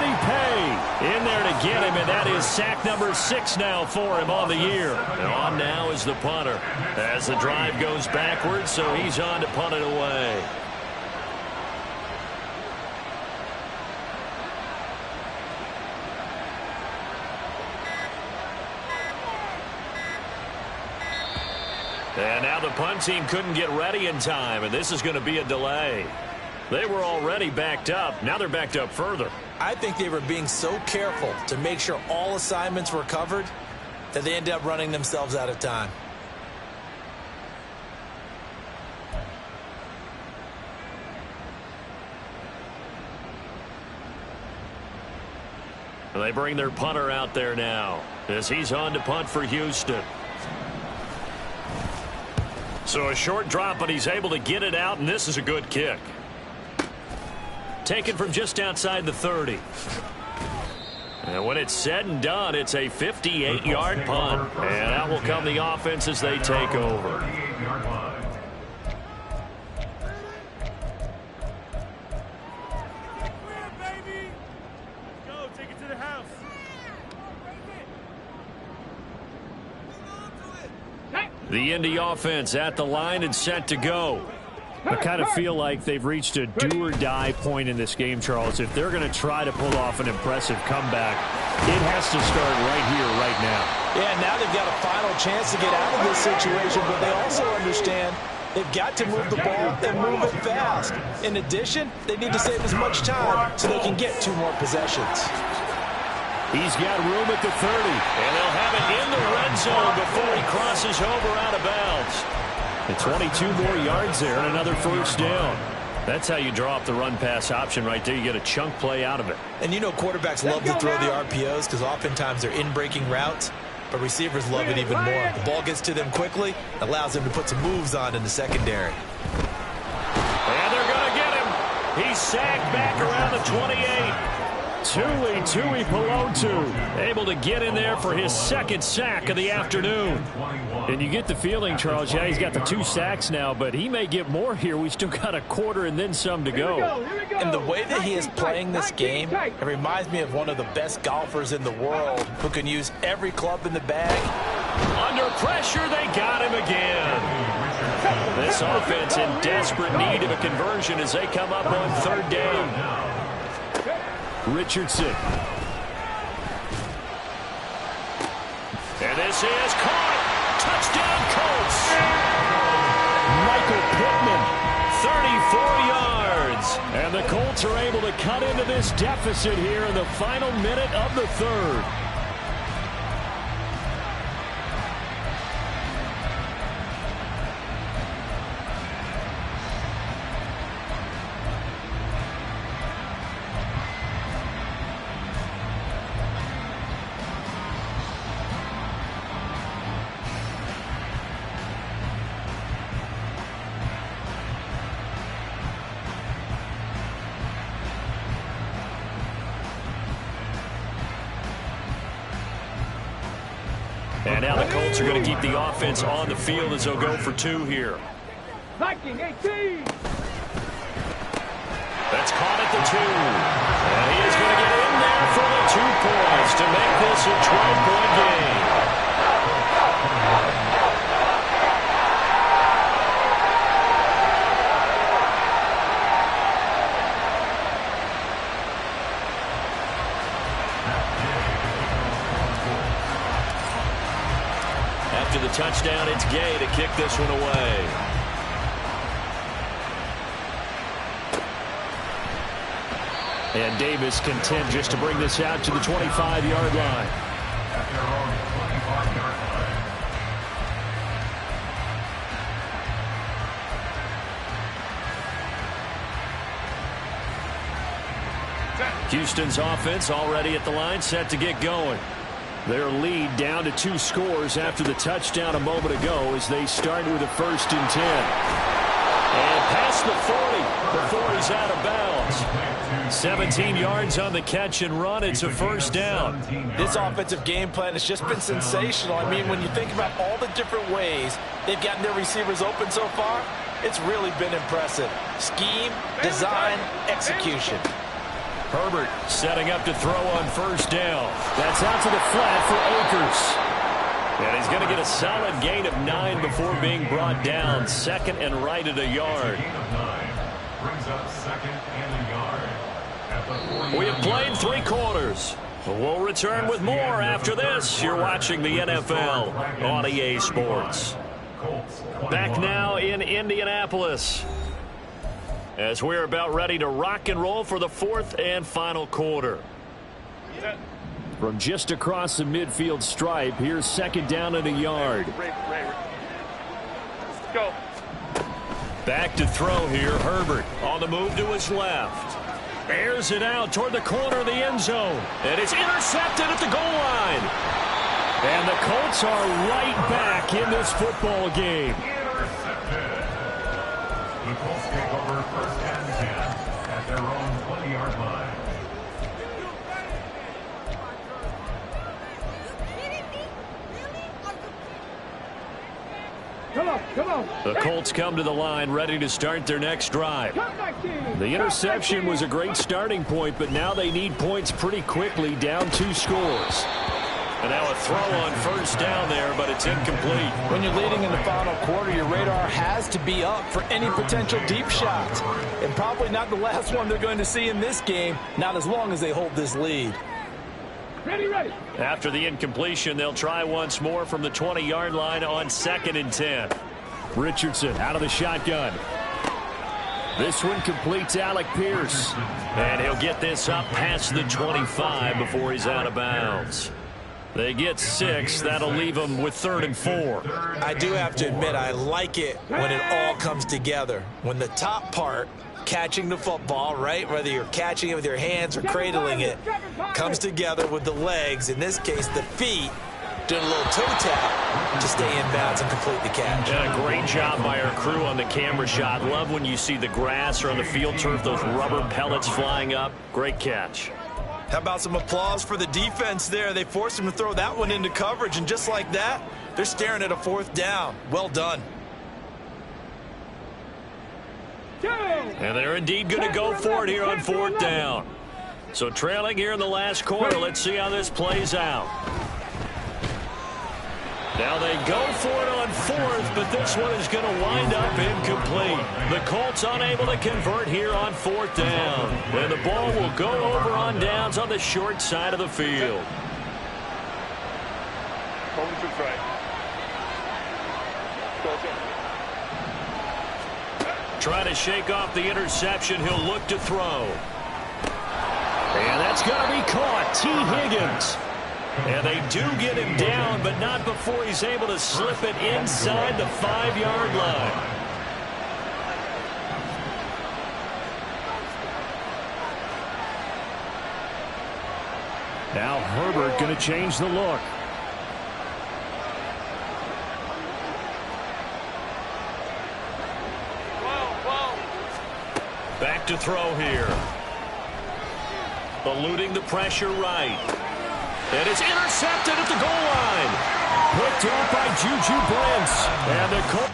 [SPEAKER 5] he pay? In there to get him, and that is sack number 6 now for him on the year. And on now is the punter as the drive goes backwards, so he's on to punt it away. And now the punt team couldn't get ready in time, and this is going to be a delay. They were already backed up. Now they're backed up further.
[SPEAKER 6] I think they were being so careful to make sure all assignments were covered that they ended up running themselves out of time.
[SPEAKER 5] They bring their punter out there now as he's on to punt for Houston. So a short drop, but he's able to get it out, and this is a good kick. Taken from just outside the 30. And when it's said and done, it's a 58-yard punt. And out will come the offense as they take over. The Indy offense at the line and set to go. I kind of feel like they've reached a do-or-die point in this game, Charles. If they're going to try to pull off an impressive comeback, it has to start right here, right now.
[SPEAKER 6] Yeah, now they've got a final chance to get out of this situation, but they also understand they've got to move the ball and move it fast. In addition, they need to save as much time so they can get 2 more possessions.
[SPEAKER 5] He's got room at the 30, and they'll have it in the red zone before he crosses over out of bounds. And 22 more yards there and another first down. That's how you draw up the run-pass option right there. You get a chunk play out of it.
[SPEAKER 6] And you know quarterbacks love to throw the RPOs because oftentimes they're in-breaking routes, but receivers love it even more. The ball gets to them quickly, allows them to put some moves on in the secondary.
[SPEAKER 5] And they're going to get him. He's sacked back around the 28. Tui Pelotu able to get in there for his 2nd sack of the afternoon. And you get the feeling, Charles, yeah, he's got the 2 sacks now, but he may get more here. We still got a quarter and then some to go.
[SPEAKER 6] And the way that he is playing this game, it reminds me of one of the best golfers in the world who can use every club in the bag.
[SPEAKER 5] Under pressure, they got him again. This offense in desperate need of a conversion as they come up on 3rd down. Richardson. And this is caught. Touchdown, Colts. Michael Pittman, 34 yards. And the Colts are able to cut into this deficit here in the final minute of the 3rd. And now the Colts are going to keep the offense on the field as they'll go for 2 here.
[SPEAKER 2] Viking 18.
[SPEAKER 5] That's caught at the 2. And he is going to get in there for the 2 points to make this a 12-point game. After the touchdown, it's Gay to kick this one away. And Davis content just to bring this out to the 25-yard line. Houston's offense already at the line, set to get going. Their lead down to 2 scores after the touchdown a moment ago as they start with a 1st and 10. And past the 40 before he's out of bounds. 17 yards on the catch and run. It's a 1st down.
[SPEAKER 6] This offensive game plan has just been sensational. I mean, when you think about all the different ways they've gotten their receivers open so far, it's really been impressive. Scheme, design, execution.
[SPEAKER 1] Herbert setting up to throw on first down. That's out to the flat for Akers. And he's going to get a solid gain of 9 before being brought down. Second and right at a yard.
[SPEAKER 4] Gain of 9 brings up second and a yard.
[SPEAKER 1] We have played 3 quarters. We'll return with more after this. You're watching the NFL on EA Sports. Back now in Indianapolis, as we're about ready to rock and roll for the 4th and final quarter.
[SPEAKER 5] From just across the midfield stripe, here's second down and a yard.
[SPEAKER 2] Go.
[SPEAKER 1] Back to throw here, Herbert on the move to his left. Airs it out toward the corner of the end zone. And it's intercepted at the goal line. And the Colts are right back in this football game.
[SPEAKER 4] Intercepted. The Colts take over first and 10 at their own 20-yard line.
[SPEAKER 2] Come on.
[SPEAKER 1] The Colts come to the line ready to start their next drive. The interception was a great starting point, but now they need points pretty quickly, down 2 scores. And now a throw on first down there, but it's incomplete.
[SPEAKER 3] When you're leading in the final quarter, your radar has to be up for any potential deep shots. And probably not the last one they're going to see in this game, not as long as they hold this lead.
[SPEAKER 2] Ready.
[SPEAKER 1] After the incompletion, they'll try once more from the 20-yard line on second and 10.
[SPEAKER 5] Richardson out of the shotgun. This one completes Alec Pierce.
[SPEAKER 1] And he'll get this up past the 25 before he's out of bounds. They get 6. That'll leave them with 3rd and 4.
[SPEAKER 6] I do have to admit, I like it when it all comes together. When the top part, catching the football, right, whether you're catching it with your hands or cradling it, comes together with the legs, in this case the feet, doing a little toe tap to stay in bounds and complete the catch.
[SPEAKER 1] Yeah, great job by our crew on the camera shot. Love when you see the grass or on the field turf, those rubber pellets flying up. Great catch.
[SPEAKER 6] How about some applause for the defense there? They forced him to throw that one into coverage, and just like that, they're staring at a 4th down. Well done.
[SPEAKER 1] And they're indeed going to go for it here on 4th down. So trailing here in the last quarter. Let's see how this plays out. Now they go for it on 4th, but this one is going to wind up incomplete. The Colts unable to convert here on 4th down. And the ball will go over on downs on the short side of the field. Trying to shake off the interception. He'll look to throw. And that's going to be caught. T. Higgins. And they do get him down, but not before he's able to slip it inside the 5-yard line.
[SPEAKER 5] Now Herbert going to change the look.
[SPEAKER 1] Back to throw here. Eluding the pressure right. And it's intercepted at the goal line. Picked up by Juju Brents. And the Colts.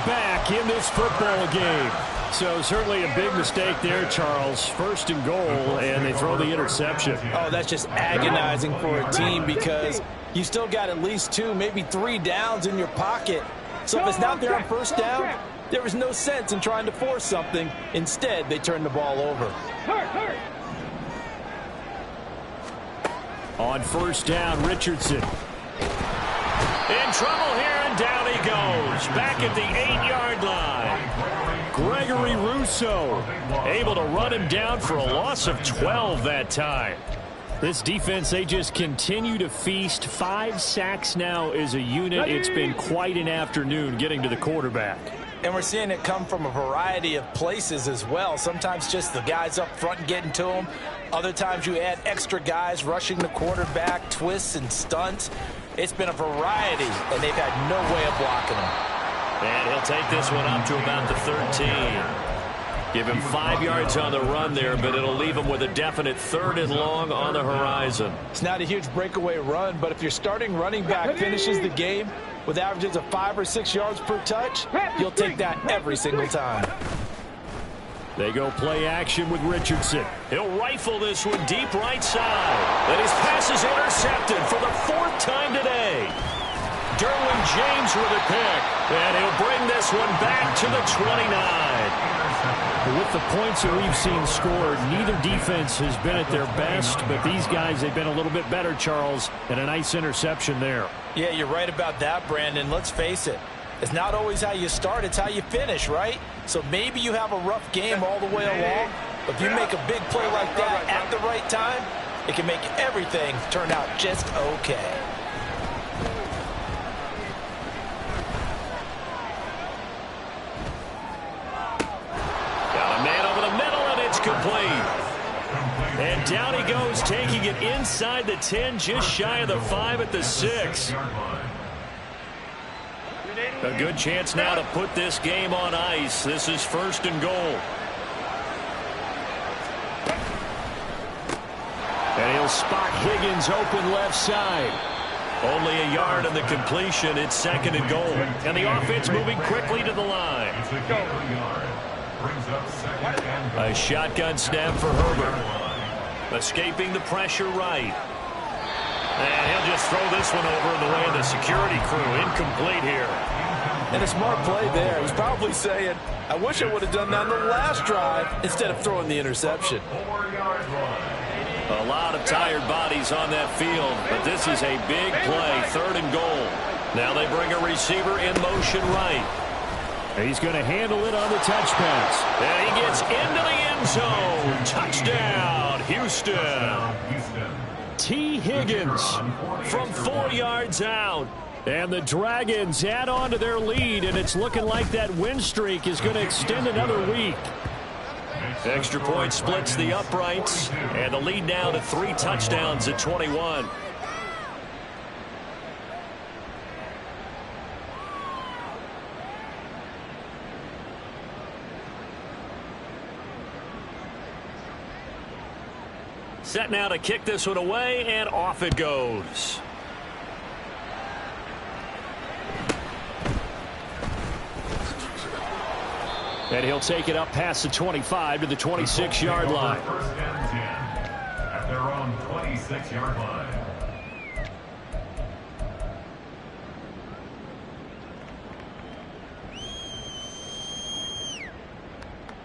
[SPEAKER 5] Back in this football game. So certainly a big mistake there, Charles. 1st and goal, and they throw the interception.
[SPEAKER 6] Oh, that's just agonizing for a team because you still got at least 2, maybe 3 downs in your pocket. So if it's not there on 1st down, there was no sense in trying to force something. Instead, they turned the ball over.
[SPEAKER 5] On 1st down, Richardson.
[SPEAKER 1] In trouble here, and down he goes. Back at the 8-yard line. Gregory Rousseau able to run him down for a loss of 12 that time.
[SPEAKER 5] This defense, they just continue to feast. 5 sacks now as a unit. It's been quite an afternoon getting to the quarterback.
[SPEAKER 6] And we're seeing it come from a variety of places as well. Sometimes just the guys up front getting to him. Other times you add extra guys rushing the quarterback, twists and stunts. It's been a variety, and they've had no way of blocking him.
[SPEAKER 1] And he'll take this one up to about the 13. Give him 5 yards on the run there, but it'll leave him with a definite 3rd and long on the horizon.
[SPEAKER 3] It's not a huge breakaway run, but if your starting running back finishes the game with averages of 5 or 6 yards per touch, you'll take that every single time.
[SPEAKER 5] They go play action with Richardson.
[SPEAKER 1] He'll rifle this one deep right side. And his pass is intercepted for the 4th time today. Derwin James with a pick. And he'll bring this one back to the 29.
[SPEAKER 5] With the points that we've seen scored, neither defense has been at their best, but these guys have been a little bit better, Charles, and a nice interception there.
[SPEAKER 3] Yeah, you're right about that, Brandon. Let's face it. It's not always how you start, it's how you finish, right? So maybe you have a rough game all the way along, but if you make a big play like that at the right time, it can make everything turn out just okay.
[SPEAKER 1] Got a man over the middle, and it's complete. And down he goes, taking it inside the 10, just shy of the 5 at the 6. A good chance now to put this game on ice. This is 1st and goal.
[SPEAKER 5] And he'll spot Higgins open left side.
[SPEAKER 1] Only a yard on the completion. It's 2nd and goal. And the offense moving quickly to the line. A shotgun snap for Herbert. Escaping the pressure right. And he'll just throw this one over in the way of the security crew. Incomplete here.
[SPEAKER 3] And a smart play there. He's probably saying, I wish I would have done that on the last drive instead of throwing the interception.
[SPEAKER 1] A lot of tired bodies on that field, but this is a big play, 3rd and goal. Now they bring a receiver in motion right.
[SPEAKER 5] He's going to handle it on the touch pass.
[SPEAKER 1] And he gets into the end zone. Touchdown, Houston.
[SPEAKER 5] T. Higgins
[SPEAKER 1] From 4 yards out.
[SPEAKER 5] And the Dragons add on to their lead, and it's looking like that win streak is going to extend another week.
[SPEAKER 1] Extra point splits the uprights, and the lead now to 3 touchdowns at 21. Set now to kick this one away, and off it goes.
[SPEAKER 5] And he'll take it up past the 25 to the 26-yard line.
[SPEAKER 4] 1st and 10 at their own 26-yard line.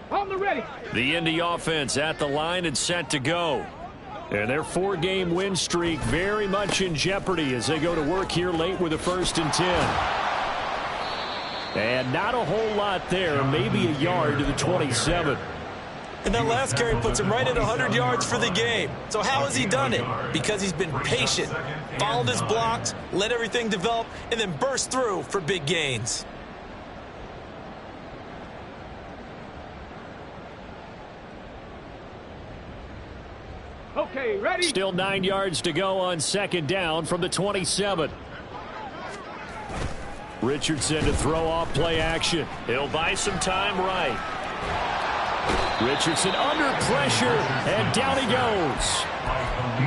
[SPEAKER 2] On the ready.
[SPEAKER 1] The Indy offense at the line and set to go.
[SPEAKER 5] And their 4-game win streak very much in jeopardy as they go to work here late with a 1st and 10. And not a whole lot there, maybe a yard to the 27.
[SPEAKER 6] And that last carry puts him right at 100 yards for the game. So how has he done it? Because he's been patient, followed his blocks, let everything develop, and then burst through for big gains.
[SPEAKER 2] Okay, ready.
[SPEAKER 5] Still 9 yards to go on 2nd down from the 27. Richardson to throw off play action.
[SPEAKER 1] He'll buy some time right.
[SPEAKER 5] Richardson under pressure, and down he goes.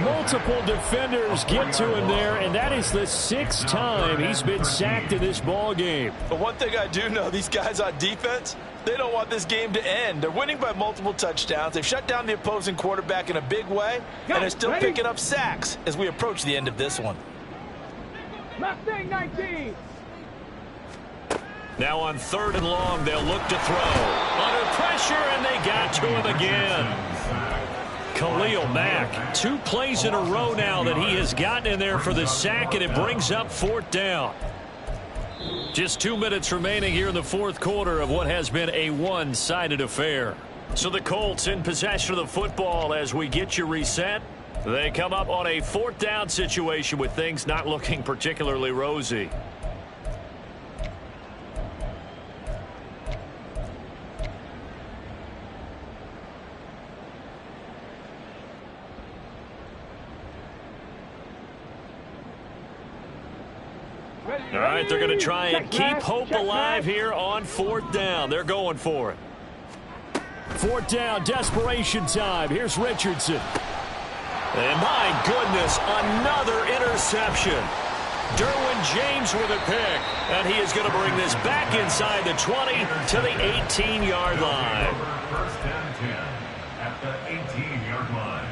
[SPEAKER 5] Multiple defenders get to him there, and that is the 6th time he's been sacked in this ball game.
[SPEAKER 3] But one thing I do know, these guys on defense, they don't want this game to end. They're winning by multiple touchdowns. They've shut down the opposing quarterback in a big way, and they're still picking up sacks as we approach the end of this one.
[SPEAKER 2] Mustang 19.
[SPEAKER 1] Now on 3rd and long, they'll look to throw. Under pressure, and they got to him again. Khalil Mack, 2 plays in a row now that he has gotten in there for the sack, and it brings up 4th down. Just 2 minutes remaining here in the 4th quarter of what has been a one-sided affair. So the Colts in possession of the football as we get you reset. They come up on a 4th down situation with things not looking particularly rosy. All right, they're going to try and keep hope alive here on 4th down. They're going for it.
[SPEAKER 5] 4th down, desperation time. Here's Richardson.
[SPEAKER 1] And my goodness, another interception. Derwin James with a pick. And he is going to bring this back inside the 20 to the 18-yard line.
[SPEAKER 4] First and 10 at the 18-yard line.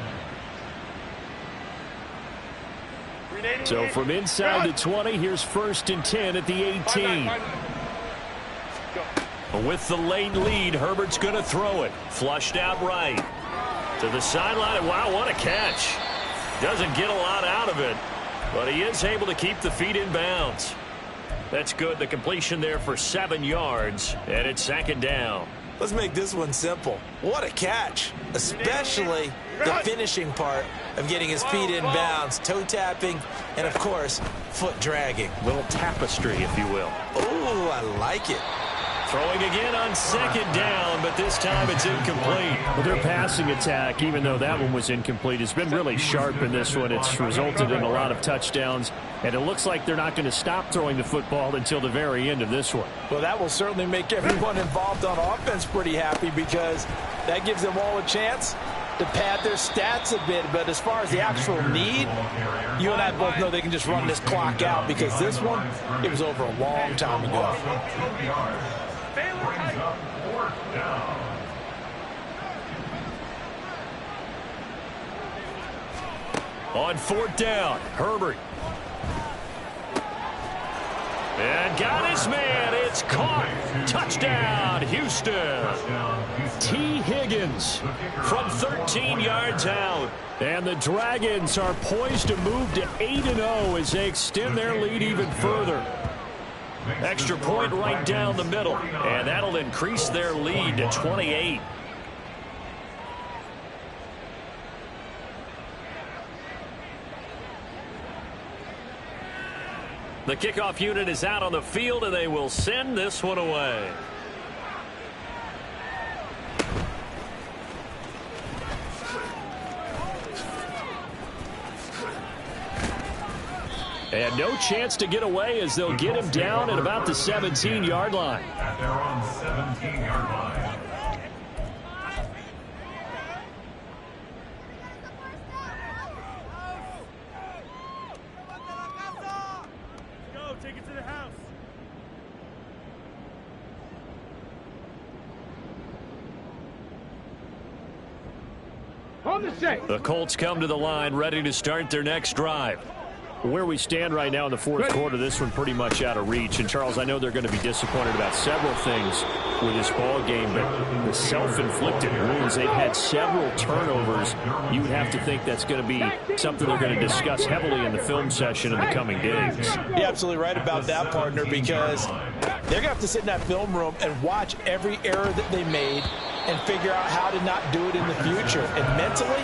[SPEAKER 5] So from inside the 20, here's 1st and 10 at the 18.
[SPEAKER 1] With the late lead, Herbert's going to throw it. Flushed out right. To the sideline. Wow, what a catch. Doesn't get a lot out of it, but he is able to keep the feet in bounds. That's good. The completion there for 7 yards, and it's 2nd down.
[SPEAKER 6] Let's make this one simple. What a catch, especially the finishing part of getting his feet in bounds, toe tapping, and, of course, foot dragging.
[SPEAKER 1] Little tapestry, if you will.
[SPEAKER 6] Ooh, I like it.
[SPEAKER 1] Throwing again on 2nd down, but this time it's incomplete.
[SPEAKER 5] Well, their passing attack, even though that one was incomplete, has been really sharp in this one. It's resulted in a lot of touchdowns, and it looks like they're not going to stop throwing the football until the very end of this one.
[SPEAKER 3] Well, that will certainly make everyone involved on offense pretty happy because that gives them all a chance to pad their stats a bit. But as far as the actual need, you and I both know they can just run this clock out because this one, it was over a long time ago.
[SPEAKER 4] Brings up 4th down.
[SPEAKER 1] On 4th down, Herbert. And got his man. It's caught. Touchdown, Houston. T. Higgins from 13 yards out.
[SPEAKER 5] And the Dragons are poised to move to 8-0 as they extend their lead even further.
[SPEAKER 1] Extra point right down the middle, and that'll increase their lead to 28. The kickoff unit is out on the field, and they will send this one away.
[SPEAKER 5] And no chance to get away as they'll get him down at about the 17-yard line.
[SPEAKER 4] At their own 17-yard line.
[SPEAKER 2] Go, take it to the house. On the set.
[SPEAKER 1] The Colts come to the line ready to start their next drive.
[SPEAKER 5] Where we stand right now in the 4th quarter, this one pretty much out of reach. And, Charles, I know they're going to be disappointed about several things with this ball game, but the self-inflicted wounds, they've had several turnovers. You would have to think that's going to be something they're going to discuss heavily in the film session in the coming days.
[SPEAKER 3] You're absolutely right about that, partner, because they're going to have to sit in that film room and watch every error that they made and figure out how to not do it in the future. And mentally,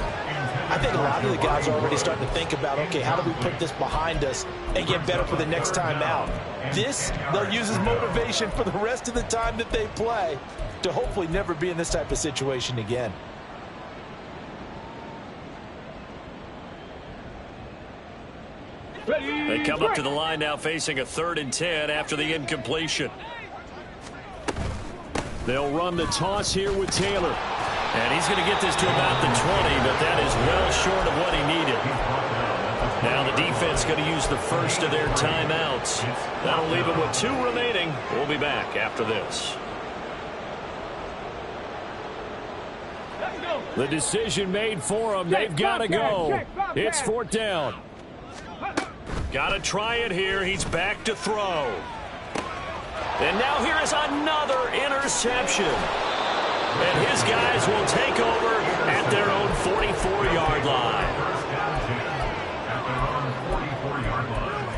[SPEAKER 3] I think a lot of the guys are already starting to think about, okay, how do we put this behind us and get better for the next time out? This, they'll use as motivation for the rest of the time that they play to hopefully never be in this type of situation again.
[SPEAKER 1] They come up to the line now facing a 3rd and 10 after the incompletion.
[SPEAKER 5] They'll run the toss here with Taylor.
[SPEAKER 1] And he's going to get this to about the 20, but that is well short of what he needed. Now the defense going to use the first of their timeouts. That'll leave them with 2 remaining. We'll be back after this.
[SPEAKER 5] The decision made for them. They've got to go. It's 4th down.
[SPEAKER 1] Got to try it here. He's back to throw. And now here is another interception. And his guys will take over at their own 44-yard line.
[SPEAKER 4] First down 10 at their own 44-yard line.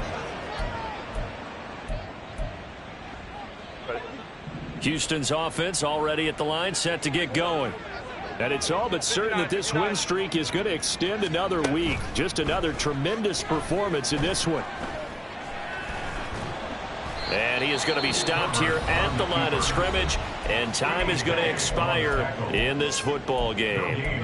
[SPEAKER 1] Houston's offense already at the line, set to get going.
[SPEAKER 5] And it's all but certain that this win streak is going to extend another week. Just another tremendous performance in this one.
[SPEAKER 1] And he is going to be stopped here at the line of scrimmage, and time is going to expire in this football game.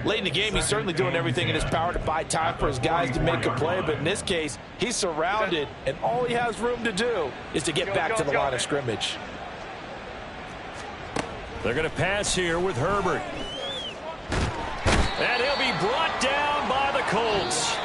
[SPEAKER 3] Late in the game, he's certainly doing everything in his power to buy time for his guys to make a play, but in this case, he's surrounded, and all he has room to do is to get back to the line of scrimmage.
[SPEAKER 1] They're going to pass here with Herbert. And he'll be brought down by the Colts.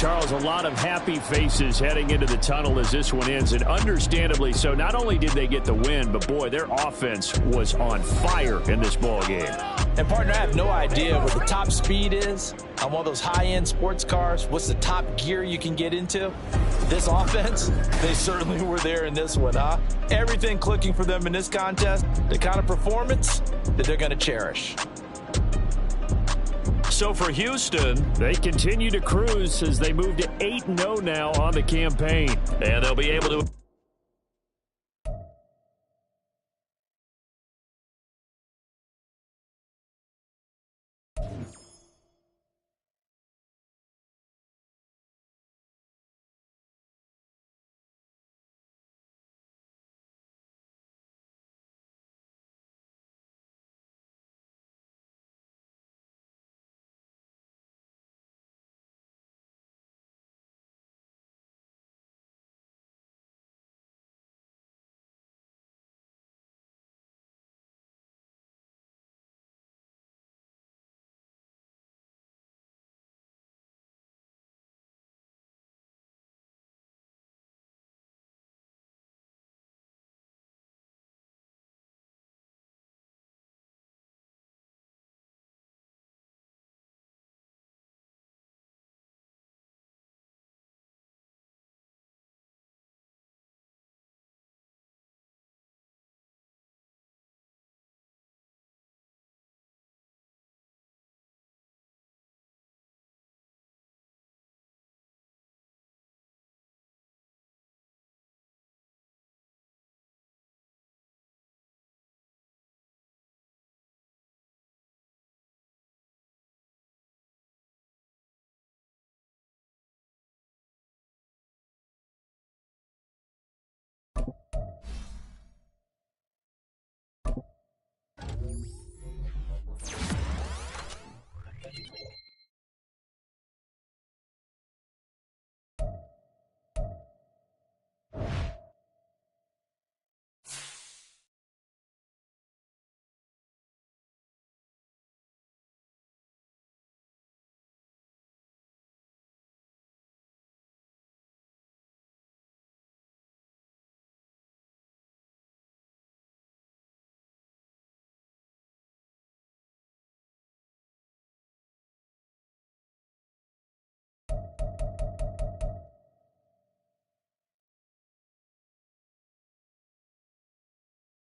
[SPEAKER 5] Charles, a lot of happy faces heading into the tunnel as this one ends, and understandably so. Not only did they get the win, but boy, their offense was on fire in this ball game.
[SPEAKER 3] And partner, I have no idea what the top speed is on one of those high-end sports cars. What's the top gear you can get into? This offense, they certainly were there in this one, huh? Everything clicking for them in this contest, the kind of performance that they're going to cherish.
[SPEAKER 1] So for Houston,
[SPEAKER 5] they continue to cruise as they move to 8-0 now on the campaign.
[SPEAKER 1] and they'll be able to